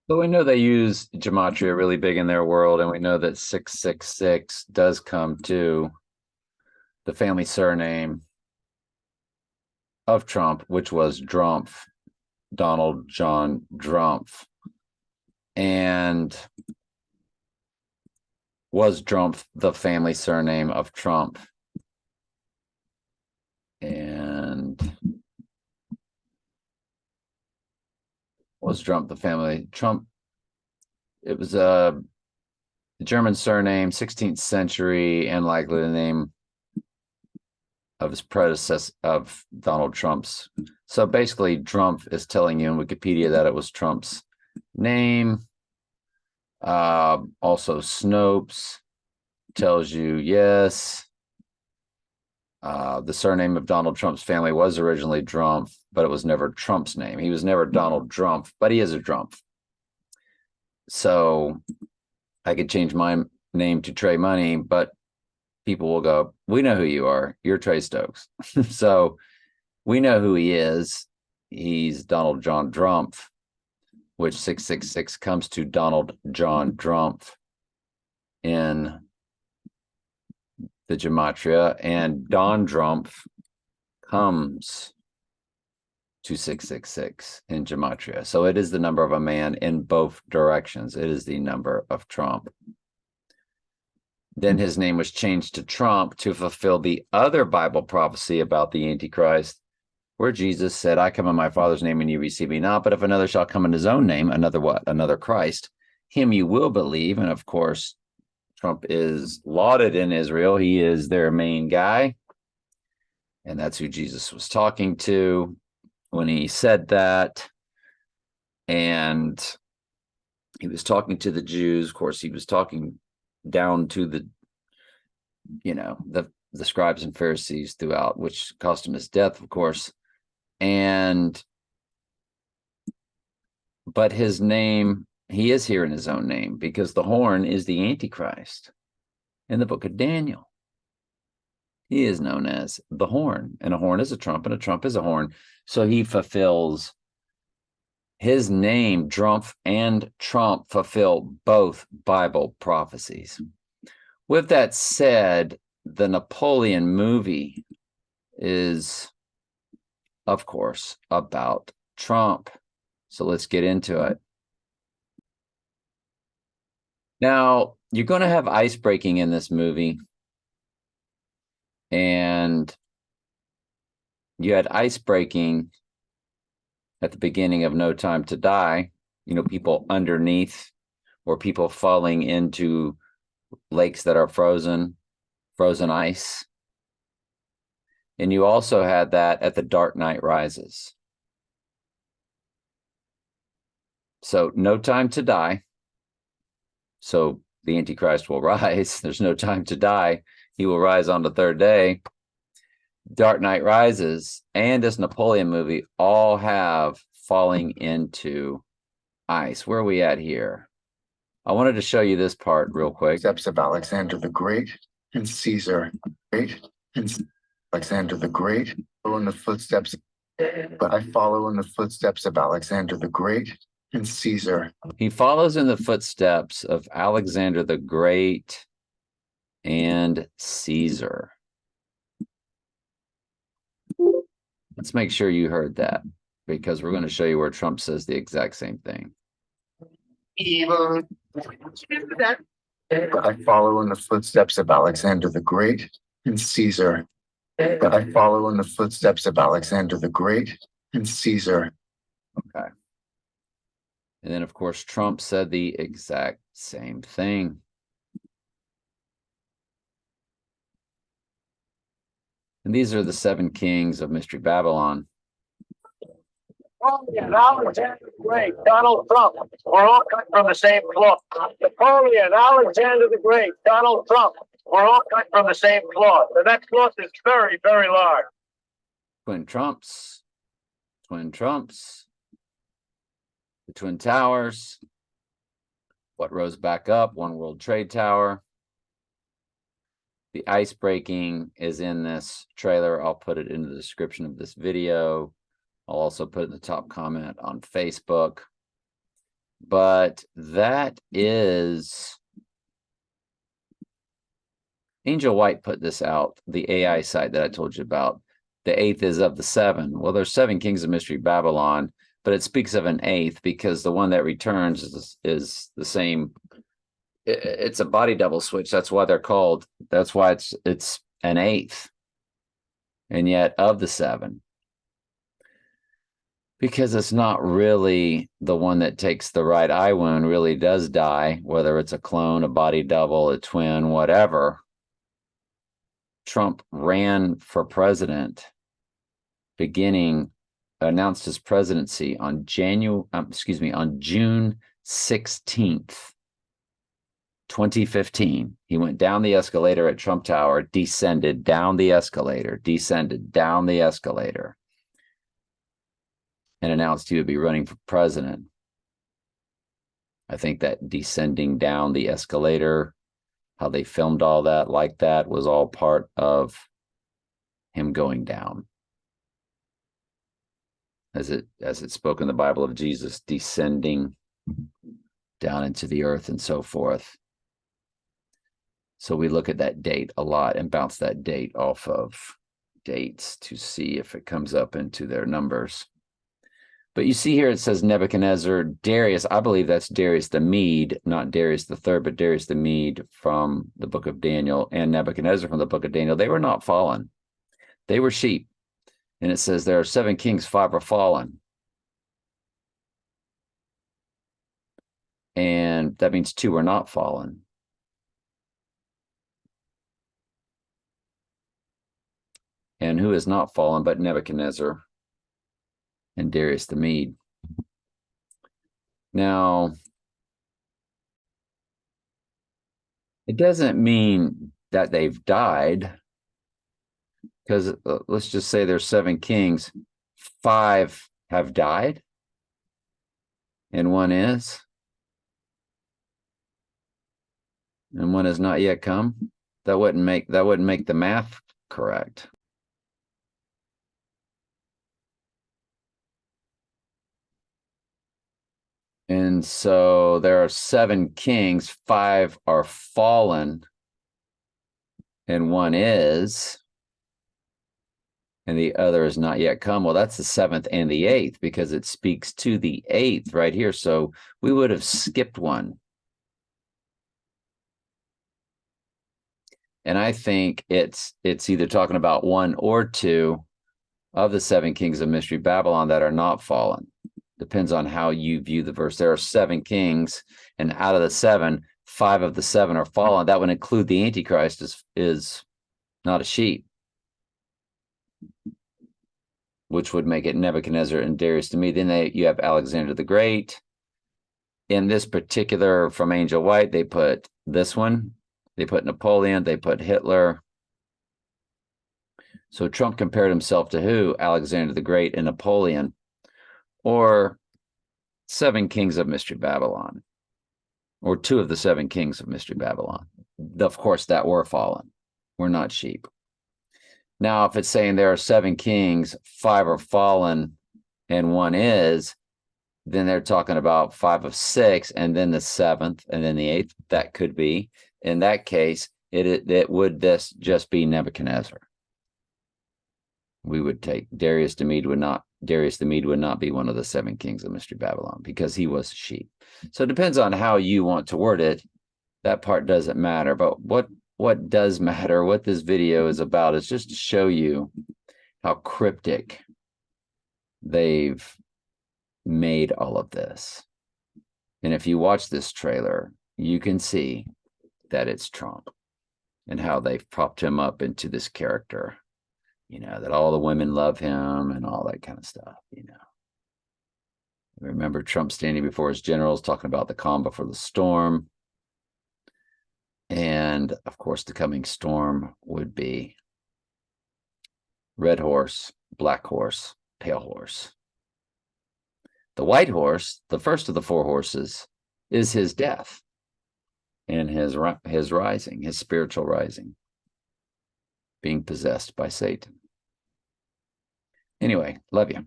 So we know they use gematria really big in their world, and we know that 666 does come to the family surname of Trump, which was Drumpf, Donald John Drumpf. And was Drumpf the family surname of Trump? And was Trump the family? Trump, it was a German surname, 16th century, and likely the name of his predecessor, of Donald Trump's. So basically, Drumpf is telling you in Wikipedia that it was Trump's name. Also, Snopes tells you yes. The surname of Donald Trump's family was originally Drumpf, but it was never Trump's name. He was never Donald Drumpf, but he is a Drumpf. So I could change my name to Trey Money, but people will go, we know who you are. You're Trey Stokes. So we know who he is. He's Donald John Drumpf, which 666 comes to Donald John Drumpf in the gematria, and Don Drumpf comes to 666 in gematria. So it is the number of a man in both directions. It is the number of Trump. Then his name was changed to Trump to fulfill the other Bible prophecy about the Antichrist, where Jesus said, I come in my Father's name and you receive me not, but if another shall come in his own name, another what? Another Christ, him you will believe. And of course, Trump is lauded in Israel. He is their main guy. And that's who Jesus was talking to when he said that. And he was talking to the Jews. Of course, he was talking down to the scribes and Pharisees throughout, which cost him his death, of course. But his name, he is here in his own name, because the horn is the Antichrist in the book of Daniel. He is known as the horn, and a horn is a trump, and a trump is a horn. So he fulfills his name. Drumpf and Trump fulfill both Bible prophecies. With that said, the Napoleon movie is, of course, about Trump. So let's get into it. Now, you're going to have ice breaking in this movie. And you had ice breaking at the beginning of No Time to Die, people underneath, or people falling into lakes that are frozen ice. And you also had that at The Dark Knight Rises. So No Time to Die. So the Antichrist will rise. There's no time to die. He will rise on the third day. Dark Knight Rises and this Napoleon movie all have falling into ice. Where are we at here? I wanted to show you this part real quick. Steps of Alexander the Great and Caesar. Alexander the Great, follow in the footsteps, but I follow in the footsteps of Alexander the Great and Caesar. He follows in the footsteps of Alexander the Great and Caesar. Let's make sure you heard that, because we're going to show you where Trump says the exact same thing. Evil. But I follow in the footsteps of Alexander the Great and Caesar. But I follow in the footsteps of Alexander the Great and Caesar. Okay. And then, of course, Trump said the exact same thing. And these are the 7 kings of Mystery Babylon. Napoleon, Alexander the Great, Donald Trump, we're all cut from the same cloth. Napoleon, Alexander the Great, Donald Trump, we're all cut from the same cloth. And that cloth is very, very large. Twin Trumps, the Twin Towers, what rose back up, One World Trade Tower. The ice breaking is in this trailer. I'll put it in the description of this video. I'll also put it in the top comment on Facebook. But that is Angel White put this out, the AI site that I told you about. The eighth is of the seven. Well, there's seven kings of mystery Babylon, but it speaks of an eighth because the one that returns is the same. It's a body double switch. That's why they're called. That's why it's an eighth, and yet of the seven, because it's not really the one that takes the right eye wound really does die, whether it's a clone, a body double, a twin, whatever. Trump ran for president, announced his presidency on June 16th, 2015. He went down the escalator at Trump Tower, descended down the escalator, and announced he would be running for president. I think that descending down the escalator, how they filmed all that like that, was all part of him going down. As it spoke in the Bible of Jesus descending down into the earth and so forth. So we look at that date a lot and bounce that date off of dates to see if it comes up into their numbers. But you see here it says Nebuchadnezzar, Darius. I believe that's Darius the Mede, not Darius the Third, but Darius the Mede from the book of Daniel, and Nebuchadnezzar from the book of Daniel. They were not fallen. They were sheep. And it says there are seven kings, five are fallen. And that means two are not fallen. And who is not fallen but Nebuchadnezzar and Darius the Mede? Now, it doesn't mean that they've died, because let's just say there's seven kings, five have died, and one is, and one has not yet come. That wouldn't make the math correct. And so there are seven kings, five are fallen, and one is, and the other is not yet come. Well, that's the seventh and the eighth, because it speaks to the eighth right here. So we would have skipped one. And I think it's either talking about one or two of the seven kings of mystery Babylon that are not fallen. Depends on how you view the verse. There are seven kings, and out of the seven, five of the seven are fallen. That would include the Antichrist is not a sheep, which would make it Nebuchadnezzar and Darius to me. Then you have Alexander the Great. In this particular, from Angel White, they put this one. They put Napoleon. They put Hitler. So Trump compared himself to who? Alexander the Great and Napoleon, or seven kings of mystery Babylon, or two of the seven kings of mystery Babylon. Of course, that were fallen. We're not sheep. Now, if it's saying there are seven kings, five are fallen, and one is, then they're talking about five of six, and then the seventh, and then the eighth. That could be. In that case, it would this just be Nebuchadnezzar. We would take Darius the Mede would not be one of the seven kings of mystery Babylon, because he was a sheep. So it depends on how you want to word it. That part doesn't matter. But what does matter, what this video is about, is just to show you how cryptic they've made all of this. And if you watch this trailer, you can see that it's Trump and how they've propped him up into this character, that all the women love him and all that kind of stuff. Remember Trump standing before his generals talking about the calm before the storm. And of course, the coming storm would be red horse, black horse, pale horse. The white horse, the first of the four horses, is his death and his rising, his spiritual rising, being possessed by Satan. Anyway, love you.